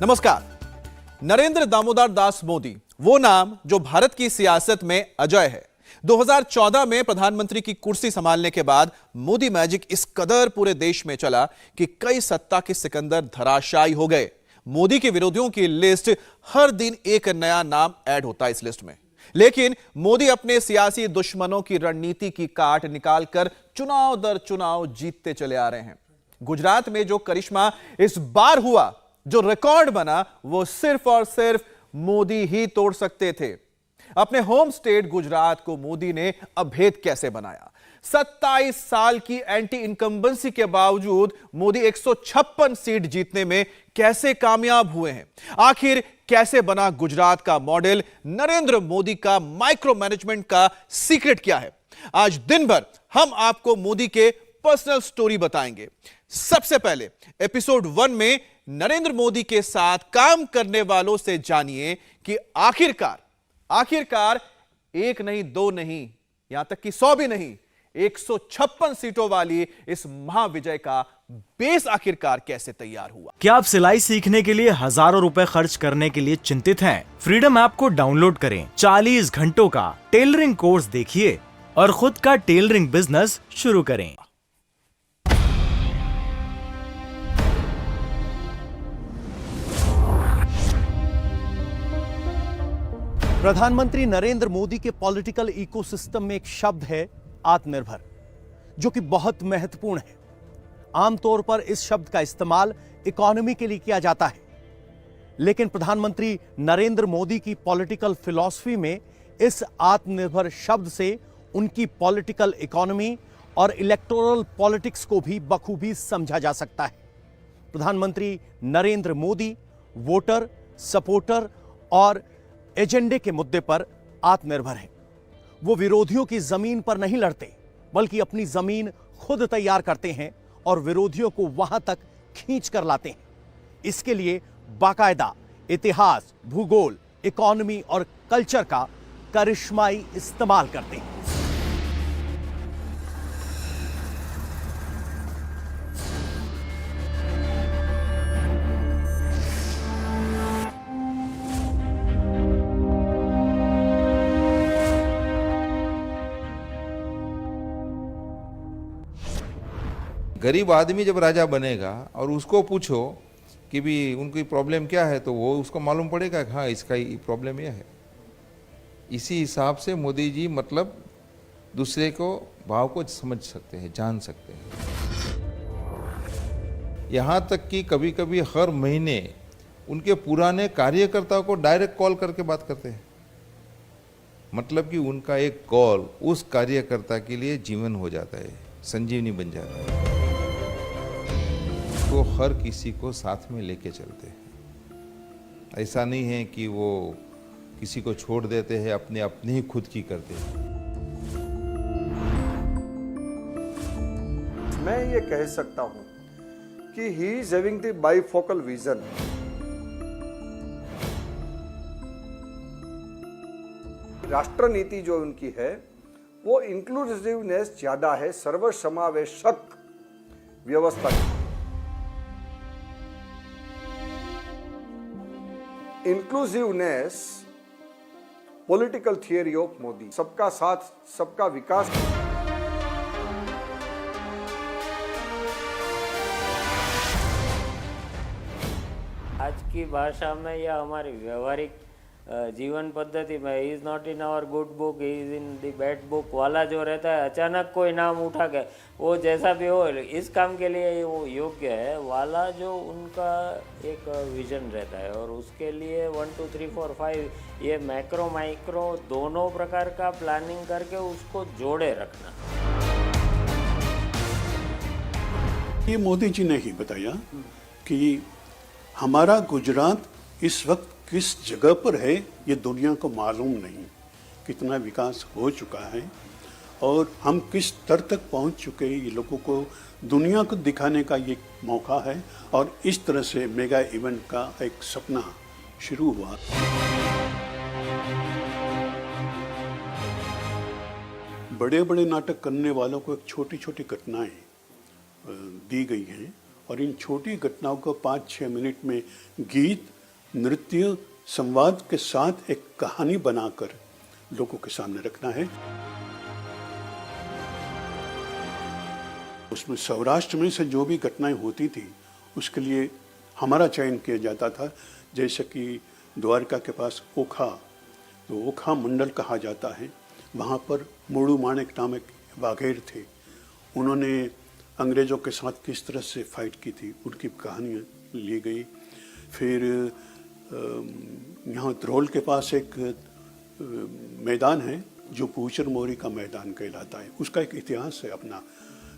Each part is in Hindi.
नमस्कार। नरेंद्र दामोदर दास मोदी, वो नाम जो भारत की सियासत में अजय है। 2014 में प्रधानमंत्री की कुर्सी संभालने के बाद मोदी मैजिक इस कदर पूरे देश में चला कि कई सत्ता के सिकंदर धराशायी हो गए। मोदी के विरोधियों की लिस्ट, हर दिन एक नया नाम ऐड होता है इस लिस्ट में। लेकिन मोदी अपने सियासी दुश्मनों की रणनीति की काट निकालकर चुनाव दर चुनाव जीतते चले आ रहे हैं। गुजरात में जो करिश्मा इस बार हुआ, जो रिकॉर्ड बना, वो सिर्फ और सिर्फ मोदी ही तोड़ सकते थे। अपने होम स्टेट गुजरात को मोदी ने अभेद कैसे बनाया? 27 साल की एंटी इनकम्बेंसी के बावजूद मोदी 156 सीट जीतने में कैसे कामयाब हुए हैं? आखिर कैसे बना गुजरात का मॉडल? नरेंद्र मोदी का माइक्रो मैनेजमेंट का सीक्रेट क्या है? आज दिन भर हम आपको मोदी के पर्सनल स्टोरी बताएंगे। सबसे पहले एपिसोड 1 में नरेंद्र मोदी के साथ काम करने वालों से जानिए कि आखिरकार एक नहीं, दो नहीं, यहां तक कि 100 भी नहीं, 156 सीटों वाली इस महाविजय का बेस आखिरकार कैसे तैयार हुआ। क्या आप सिलाई सीखने के लिए हजारों रुपए खर्च करने के लिए चिंतित हैं? फ्रीडम ऐप को डाउनलोड करें, 40 घंटों का टेलरिंग कोर्स देखिए और खुद का टेलरिंग बिजनेस शुरू करें। प्रधानमंत्री नरेंद्र मोदी के पॉलिटिकल इकोसिस्टम में एक शब्द है आत्मनिर्भर, जो कि बहुत महत्वपूर्ण है। आमतौर पर इस शब्द का इस्तेमाल इकोनॉमी के लिए किया जाता है, लेकिन प्रधानमंत्री नरेंद्र मोदी की पॉलिटिकल फिलॉसफी में इस आत्मनिर्भर शब्द से उनकी पॉलिटिकल इकोनॉमी और इलेक्टोरल पॉलिटिक्स को भी बखूबी समझा जा सकता है। प्रधानमंत्री नरेंद्र मोदी वोटर, सपोर्टर और एजेंडे के मुद्दे पर आत्मनिर्भर हैं। वो विरोधियों की जमीन पर नहीं लड़ते, बल्कि अपनी जमीन खुद तैयार करते हैं और विरोधियों को वहां तक खींच कर लाते हैं। इसके लिए बाकायदा इतिहास, भूगोल, इकोनॉमी और कल्चर का करिश्माई इस्तेमाल करते हैं। गरीब आदमी जब राजा बनेगा और उसको पूछो कि भी उनकी प्रॉब्लम क्या है, तो वो उसको मालूम पड़ेगा कि हाँ इसका प्रॉब्लम यह है। इसी हिसाब से मोदी जी मतलब दूसरे को भाव को समझ सकते हैं, जान सकते हैं। यहाँ तक कि कभी कभी हर महीने उनके पुराने कार्यकर्ताओं को डायरेक्ट कॉल करके बात करते हैं। मतलब कि उनका एक कॉल उस कार्यकर्ता के लिए जीवन हो जाता है, संजीवनी बन जाता है। वो हर किसी को साथ में लेके चलते हैं। ऐसा नहीं है कि वो किसी को छोड़ देते हैं, अपने ही खुद की करते हैं। मैं ये कह सकता हूं कि he is having the bifocal vision. राष्ट्र नीति जो उनकी है वो इंक्लूसिवनेस ज्यादा है, सर्वसमावेशक व्यवस्था। Inclusiveness political theory of Modi, सबका साथ सबका विकास। आज की भाषा में या हमारी व्यवहारिक जीवन पद्धति में is not in our good book, is in the bad book वाला जो रहता है, अचानक कोई नाम उठा के वो जैसा भी हो इस काम के लिए वो योग्य है वाला जो उनका एक विजन रहता है। और उसके लिए 1 2 3 4 5 ये मैक्रो माइक्रो दोनों प्रकार का प्लानिंग करके उसको जोड़े रखना। ये मोदी जी ने ही बताया कि हमारा गुजरात इस वक्त किस जगह पर है ये दुनिया को मालूम नहीं, कितना विकास हो चुका है और हम किस स्तर तक पहुंच चुके हैं, ये लोगों को दुनिया को दिखाने का ये मौका है। और इस तरह से मेगा इवेंट का एक सपना शुरू हुआ। बड़े बड़े नाटक करने वालों को एक छोटी छोटी घटनाएं दी गई हैं और इन छोटी घटनाओं को 5-6 मिनट में गीत, नृत्य, संवाद के साथ एक कहानी बनाकर लोगों के सामने रखना है। उसमें सौराष्ट्र में से जो भी घटनाएं होती थी उसके लिए हमारा चयन किया जाता था। जैसे कि द्वारका के पास ओखा, तो ओखा मंडल कहा जाता है, वहाँ पर मोड़ू माणिक नामक वाघेर थे। उन्होंने अंग्रेज़ों के साथ किस तरह से फाइट की थी उनकी कहानियाँ ली गई। फिर यहाँ ध्रोल के पास एक मैदान है जो बूचर मोरी का मैदान कहलाता है, उसका एक इतिहास है अपना।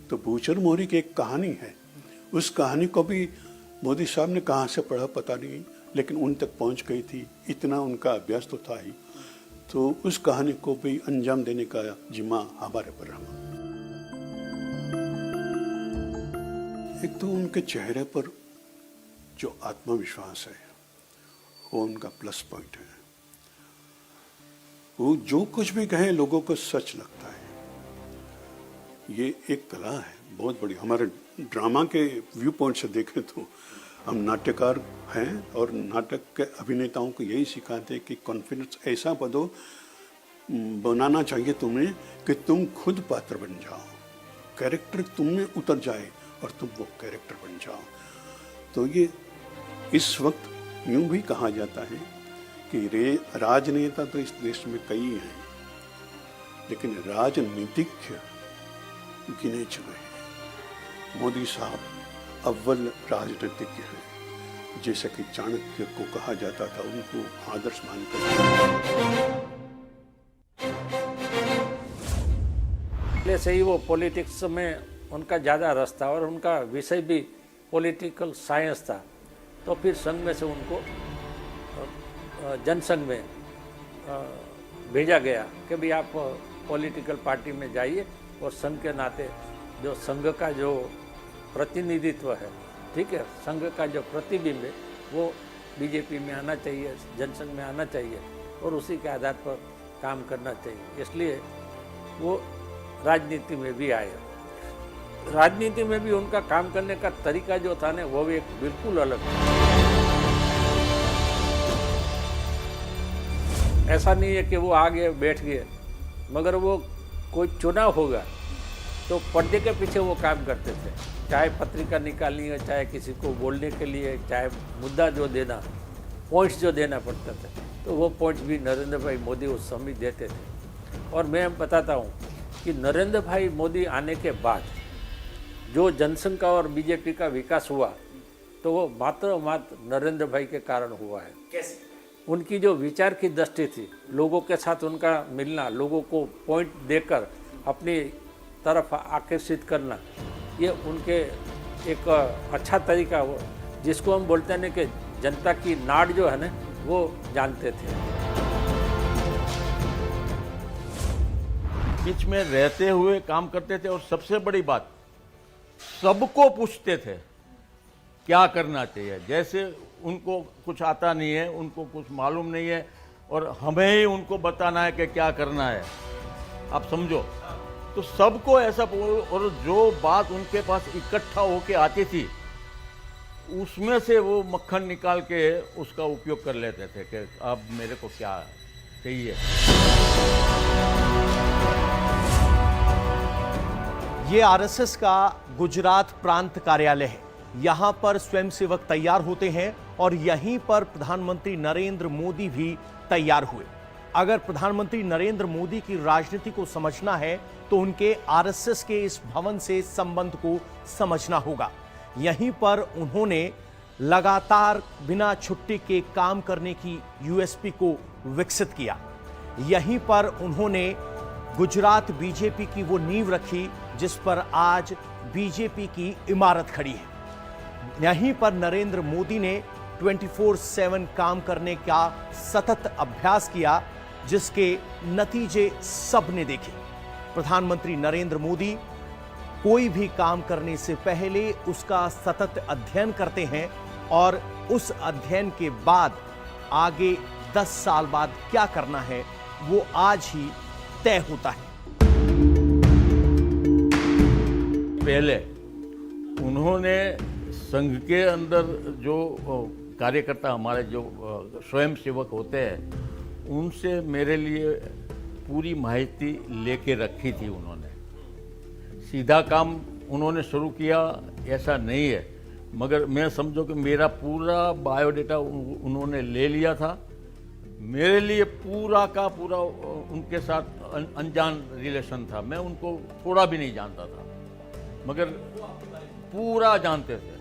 तो बूचर मोरी की एक कहानी है, उस कहानी को भी मोदी साहब ने कहाँ से पढ़ा पता नहीं, लेकिन उन तक पहुँच गई थी, इतना उनका अभ्यास तो था ही। तो उस कहानी को भी अंजाम देने का जिम्मा हमारे पर रहा। एक तो उनके चेहरे पर जो आत्मविश्वास है वो उनका प्लस पॉइंट है। वो जो कुछ भी कहे लोगों को सच लगता है। ये एक कला है बहुत बड़ी। हमारे ड्रामा के व्यू पॉइंट से देखें तो हम नाट्यकार हैं और नाटक के अभिनेताओं को यही सिखाते हैं कि कॉन्फिडेंस ऐसा बनाना चाहिए तुम्हें कि तुम खुद पात्र बन जाओ, कैरेक्टर तुम में उतर जाए और तुम वो कैरेक्टर बन जाओ। तो ये इस वक्त यूं भी कहा जाता है कि राजनेता तो इस देश में कई हैं, लेकिन राजनीतिज्ञ गिने चुने हैं। मोदी साहब अव्वल राजनीतिज्ञ हैं। जैसे कि चाणक्य को कहा जाता था, उनको आदर्श मानकर पहले से ही वो पॉलिटिक्स में उनका ज़्यादा रस था और उनका विषय भी पॉलिटिकल साइंस था। तो फिर संघ में से उनको जनसंघ में भेजा गया कि भाई आप पॉलिटिकल पार्टी में जाइए और संघ के नाते जो संघ का जो प्रतिनिधित्व है, ठीक है, संघ का जो प्रतिबिंब है वो बीजेपी में आना चाहिए, जनसंघ में आना चाहिए और उसी के आधार पर काम करना चाहिए। इसलिए वो राजनीति में भी आए। राजनीति में भी उनका काम करने का तरीका जो था ना वो भी एक बिल्कुल अलग था। ऐसा नहीं है कि वो आगे बैठ गए, मगर वो कोई चुनाव होगा तो पर्दे के पीछे वो काम करते थे। चाहे पत्रिका निकालनी है, चाहे किसी को बोलने के लिए, चाहे मुद्दा जो देना, पॉइंट्स जो देना पड़ता था, तो वो पॉइंट्स भी नरेंद्र भाई मोदी उस समय देते थे। और मैं बताता हूँ कि नरेंद्र भाई मोदी आने के बाद जो जनसंघ का और बीजेपी का विकास हुआ तो वो मात्र नरेंद्र भाई के कारण हुआ है। कैसे? उनकी जो विचार की दृष्टि थी, लोगों के साथ उनका मिलना, लोगों को पॉइंट देकर अपनी तरफ आकर्षित करना, ये उनके एक अच्छा तरीका हो, जिसको हम बोलते हैं कि जनता की नाड़ जो है ना वो जानते थे। बीच में रहते हुए काम करते थे और सबसे बड़ी बात सबको पूछते थे क्या करना चाहिए। जैसे उनको कुछ आता नहीं है, उनको कुछ मालूम नहीं है और हमें ही उनको बताना है कि क्या करना है, आप समझो। तो सबको ऐसा और जो बात उनके पास इकट्ठा होके आती थी उसमें से वो मक्खन निकाल के उसका उपयोग कर लेते थे कि अब मेरे को क्या चाहिए। ये आरएसएस का गुजरात प्रांत कार्यालय है। यहाँ पर स्वयंसेवक तैयार होते हैं और यहीं पर प्रधानमंत्री नरेंद्र मोदी भी तैयार हुए। अगर प्रधानमंत्री नरेंद्र मोदी की राजनीति को समझना है तो उनके आरएसएस के इस भवन से संबंध को समझना होगा। यहीं पर उन्होंने लगातार बिना छुट्टी के काम करने की यूएसपी को विकसित किया। यहीं पर उन्होंने गुजरात बीजेपी की वो नींव रखी जिस पर आज बीजेपी की इमारत खड़ी है। यहीं पर नरेंद्र मोदी ने 24/7 काम करने का सतत अभ्यास किया, जिसके नतीजे सबने देखे। प्रधानमंत्री नरेंद्र मोदी कोई भी काम करने से पहले उसका सतत अध्ययन करते हैं और उस अध्ययन के बाद आगे 10 साल बाद क्या करना है वो आज ही तय होता है। पहले उन्होंने संघ के अंदर जो कार्यकर्ता हमारे जो स्वयं सेवक होते हैं उनसे मेरे लिए पूरी माहिती लेके रखी थी उन्होंने। सीधा काम उन्होंने शुरू किया ऐसा नहीं है, मगर मैं समझो कि मेरा पूरा बायोडेटा उन्होंने ले लिया था। मेरे लिए पूरा का पूरा उनके साथ अनजान रिलेशन था, मैं उनको थोड़ा भी नहीं जानता था, मगर पूरा जानते थे।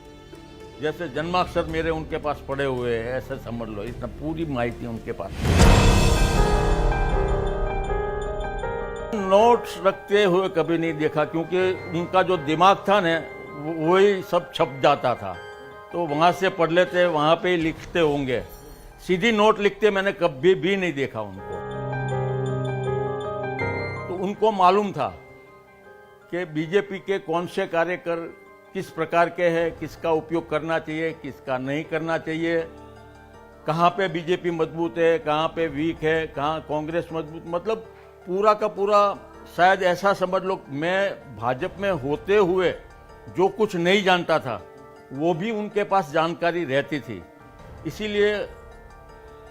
जैसे जन्माक्षर मेरे उनके पास पड़े हुए हैं ऐसे समझ लो, इतना पूरी माहिती उनके पास। नोट्स रखते हुए कभी नहीं देखा, क्योंकि उनका जो दिमाग था ना वही सब छप जाता था, तो वहाँ से पढ़ लेते, वहाँ पे ही लिखते होंगे। सीधी नोट लिखते मैंने कभी भी नहीं देखा उनको। तो उनको मालूम था कि बीजेपी के कौन से कार्यकर किस प्रकार के हैं, किसका उपयोग करना चाहिए, किसका नहीं करना चाहिए, कहाँ पे बीजेपी मजबूत है, कहाँ पे वीक है, कहाँ कांग्रेस मजबूत, मतलब पूरा का पूरा। शायद ऐसा समझ लो मैं भाजपा में होते हुए जो कुछ नहीं जानता था वो भी उनके पास जानकारी रहती थी। इसीलिए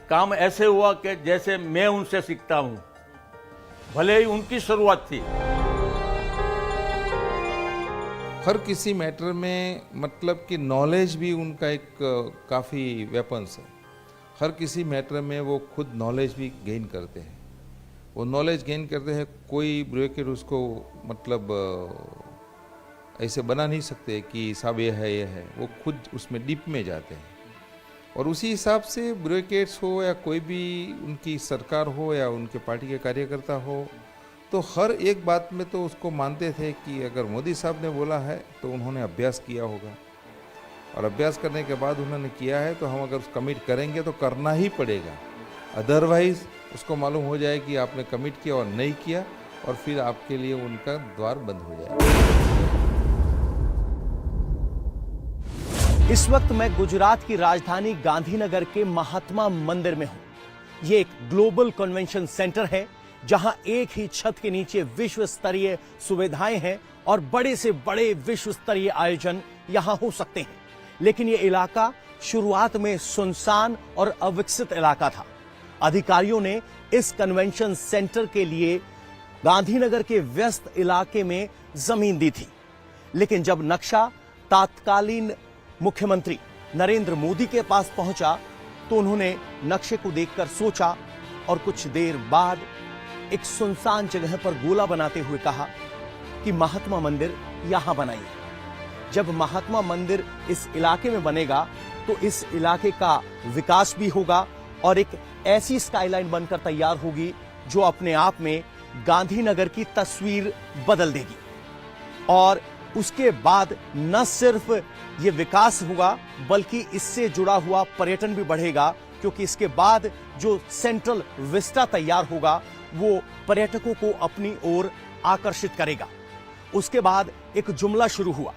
काम ऐसे हुआ कि जैसे मैं उनसे सीखता हूं, भले ही उनकी शुरुआत थी। हर किसी मैटर में मतलब कि नॉलेज भी उनका एक काफ़ी वेपन्स है। हर किसी मैटर में वो खुद नॉलेज भी गेन करते हैं। वो नॉलेज गेन करते हैं, कोई ब्यूरोक्रेट उसको मतलब ऐसे बना नहीं सकते कि साहब ये है। वो खुद उसमें डीप में जाते हैं और उसी हिसाब से ब्यूरोक्रेट्स हो या कोई भी उनकी सरकार हो या उनके पार्टी के कार्यकर्ता हो, तो हर एक बात में तो उसको मानते थे कि अगर मोदी साहब ने बोला है तो उन्होंने अभ्यास किया होगा, और अभ्यास करने के बाद उन्होंने किया है तो हम अगर कमिट करेंगे तो करना ही पड़ेगा। अदरवाइज उसको मालूम हो जाए कि आपने कमिट किया और नहीं किया, और फिर आपके लिए उनका द्वार बंद हो जाएगा। इस वक्त मैं गुजरात की राजधानी गांधीनगर के महात्मा मंदिर में हूं। ये एक ग्लोबल कन्वेंशन सेंटर है जहां एक ही छत के नीचे विश्व स्तरीय सुविधाएं हैं और बड़े से बड़े विश्व स्तरीय आयोजन यहां हो सकते हैं। लेकिन यह इलाका शुरुआत में सुनसान और अविकसित इलाका था। अधिकारियों ने इस कन्वेंशन सेंटर के लिए गांधीनगर के व्यस्त इलाके में जमीन दी थी, लेकिन जब नक्शा तत्कालीन मुख्यमंत्री नरेंद्र मोदी के पास पहुंचा तो उन्होंने नक्शे को देखकर सोचा और कुछ देर बाद एक सुनसान जगह पर गोला बनाते हुए कहा कि महात्मा मंदिर यहां बनाइए। जब महात्मा मंदिर इस इलाके में बनेगा तो इस इलाके का विकास भी होगा और एक ऐसी स्काईलाइन बनकर तैयार होगी जो अपने आप में गांधीनगर की तस्वीर बदल देगी। और उसके बाद न सिर्फ ये विकास होगा बल्कि इससे जुड़ा हुआ पर्यटन भी बढ़ेगा, क्योंकि इसके बाद जो सेंट्रल विस्टा तैयार होगा वो पर्यटकों को अपनी ओर आकर्षित करेगा। उसके बाद एक जुमला शुरू हुआ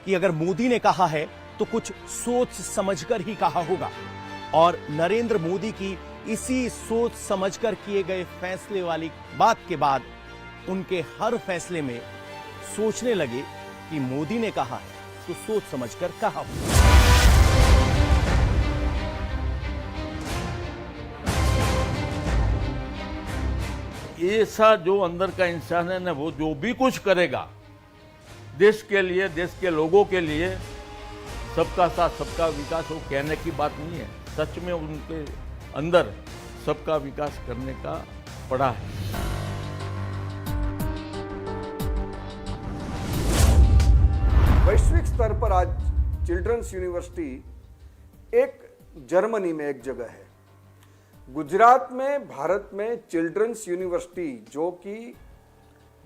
कि अगर मोदी ने कहा है तो कुछ सोच समझकर ही कहा होगा, और नरेंद्र मोदी की इसी सोच समझकर किए गए फैसले वाली बात के बाद उनके हर फैसले में सोचने लगे कि मोदी ने कहा है तो सोच समझकर कहा होगा। ऐसा जो अंदर का इंसान है ना, वो जो भी कुछ करेगा देश के लिए, देश के लोगों के लिए, सबका साथ सबका विकास, वो कहने की बात नहीं है। सच में उनके अंदर सबका विकास करने का पड़ा है। वैश्विक स्तर पर आज चिल्ड्रंस यूनिवर्सिटी एक जर्मनी में एक जगह है। गुजरात में, भारत में चिल्ड्रंस यूनिवर्सिटी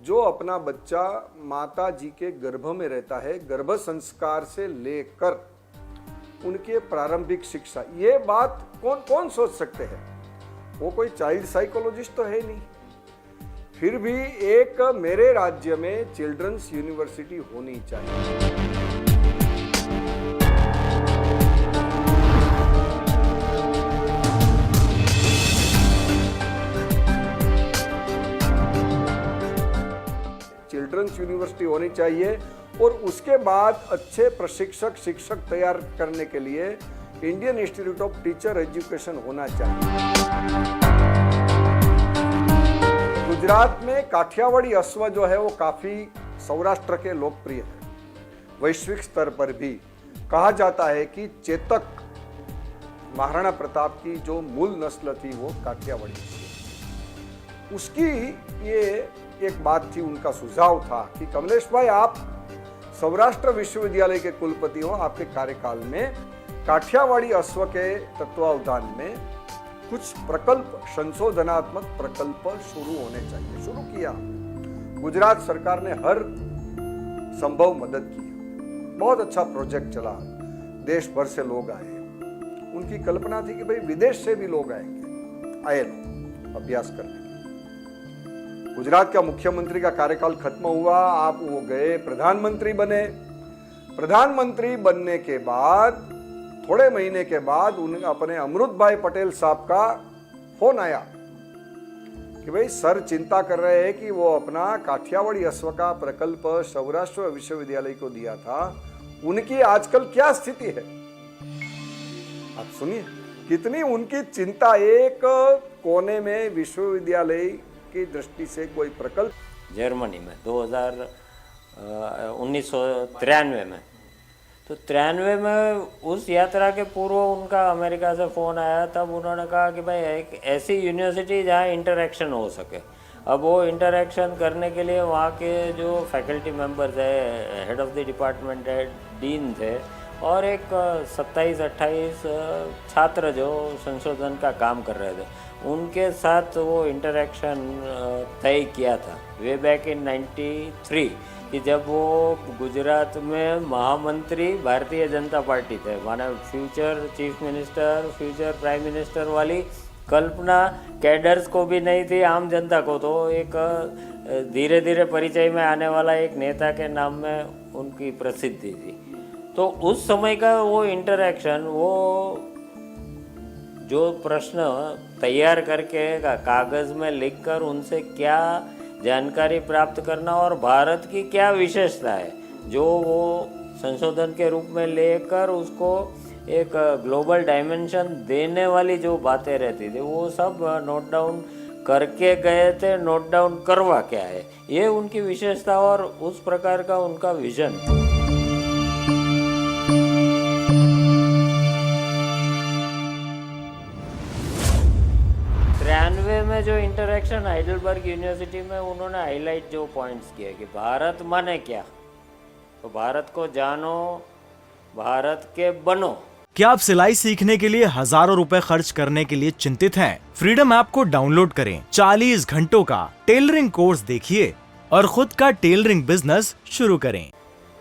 जो अपना बच्चा माता जी के गर्भ में रहता है, गर्भ संस्कार से लेकर उनके प्रारंभिक शिक्षा, ये बात कौन सोच सकते हैं। वो कोई चाइल्ड साइकोलॉजिस्ट तो है नहीं, फिर भी एक मेरे राज्य में चिल्ड्रंस यूनिवर्सिटी होनी चाहिए। चिल्ड्रंस यूनिवर्सिटी होनी चाहिए और उसके बाद अच्छे प्रशिक्षक शिक्षक तैयार करने के लिए Indian institute of teacher education होना चाहिए। गुजरात में काठियावाड़ी अश्व जो है वो काफी सौराष्ट्र के लोकप्रिय है। वैश्विक स्तर पर भी कहा जाता है कि चेतक महाराणा प्रताप की जो मूल नस्ल थी वो काठियावाड़ी थी। उसकी ये एक बात थी, उनका सुझाव था कि कमलेश भाई आप सौराष्ट्र विश्वविद्यालय के कुलपति हो, आपके कार्यकाल में काठियावाड़ी अश्व के तत्वावधान में कुछ प्रकल्प, संशोधनात्मक प्रकल्प शुरू होने चाहिए। शुरू किया, गुजरात सरकार ने हर संभव मदद की, बहुत अच्छा प्रोजेक्ट चला, देश भर से लोग आए। उनकी कल्पना थी कि भाई विदेश से भी लोग आएंगे, आए लोग अभ्यास करने के। गुजरात का मुख्यमंत्री का कार्यकाल खत्म हुआ, आप वो गए, प्रधानमंत्री बने। प्रधानमंत्री बनने के बाद थोड़े महीने के बाद उन्हें अपने अमृत भाई पटेल साहब का फोन आया कि भाई सर चिंता कर रहे हैं कि वो अपना काठियावाड़ी अश्व का प्रकल्प सौराष्ट्र विश्वविद्यालय को दिया था, उनकी आजकल क्या स्थिति है। आप सुनिए कितनी उनकी चिंता, एक कोने में विश्वविद्यालय की दृष्टि से कोई प्रकल्प। जर्मनी में 1993 में, तो 93 में उस यात्रा के पूर्व उनका अमेरिका से फ़ोन आया। तब उन्होंने कहा कि भाई एक ऐसी यूनिवर्सिटी जहाँ इंटरेक्शन हो सके। अब वो इंटरेक्शन करने के लिए वहाँ के जो फैकल्टी मेंबर्स है, हेड ऑफ द डिपार्टमेंट है, डीन थे, और एक 27-28 छात्र जो संशोधन का काम कर रहे थे, उनके साथ वो इंटरेक्शन तय किया था वे बैक इन 93 कि जब वो गुजरात में महामंत्री भारतीय जनता पार्टी थे, माने future chief minister, future prime minister वाली कल्पना कैडर्स को भी नहीं थी, आम जनता को तो एक धीरे धीरे परिचय में आने वाला एक नेता के नाम में उनकी प्रसिद्धि थी। तो उस समय का वो इंटरेक्शन, वो जो प्रश्न तैयार करके कागज़ में लिखकर उनसे क्या जानकारी प्राप्त करना और भारत की क्या विशेषता है, जो वो संशोधन के रूप में लेकर उसको एक ग्लोबल डायमेंशन देने वाली जो बातें रहती थी, वो सब नोट डाउन करके गए थे। नोट डाउन करवा क्या है, ये उनकी विशेषता और उस प्रकार का उनका विजन। 93 में जो इंटरेक्शन हाइडेलबर्ग यूनिवर्सिटी में उन्होंने हाईलाइट जो पॉइंट्स किए कि भारत माने क्या, तो भारत को जानो, भारत के बनो। क्या आप सिलाई सीखने के लिए हजारों रुपए खर्च करने के लिए चिंतित हैं? फ्रीडम ऐप को डाउनलोड करें, 40 घंटों का टेलरिंग कोर्स देखिए और खुद का टेलरिंग बिजनेस शुरू करें।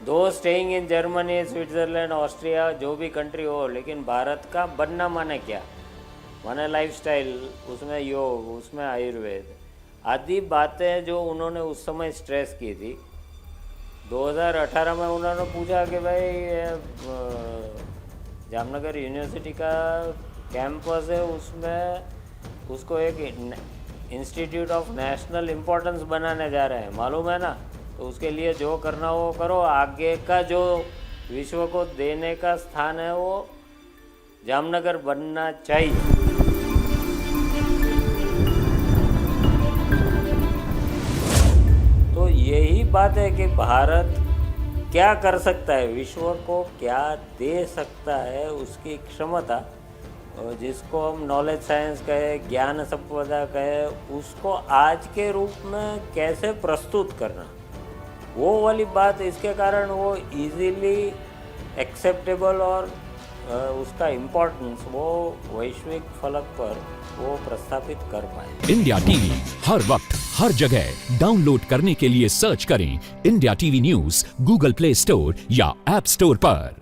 दो staying in Germany, Switzerland, Austria, जो भी कंट्री हो, लेकिन भारत का बनना माने क्या, माने लाइफस्टाइल, उसमें योग, उसमें आयुर्वेद आदि बातें जो उन्होंने उस समय स्ट्रेस की थी। 2018 में उन्होंने पूछा कि भाई जामनगर यूनिवर्सिटी का कैंपस है, उसमें उसको एक इंस्टीट्यूट ऑफ नेशनल इम्पोर्टेंस बनाने जा रहे हैं, मालूम है ना, तो उसके लिए जो करना हो करो, आगे का जो विश्व को देने का स्थान है वो जामनगर बनना चाहिए। तो यही बात है कि भारत क्या कर सकता है, विश्व को क्या दे सकता है, उसकी क्षमता, जिसको हम नॉलेज साइंस कहे, ज्ञान संपदा कहे, उसको आज के रूप में कैसे प्रस्तुत करना, वो वाली बात, इसके कारण वो इजीली एक्सेप्टेबल और उसका इम्पोर्टेंस वो वैश्विक फलक पर वो प्रस्थापित कर पाए। इंडिया टीवी हर वक्त हर जगह डाउनलोड करने के लिए सर्च करें India TV news Google play store या ऐप स्टोर पर।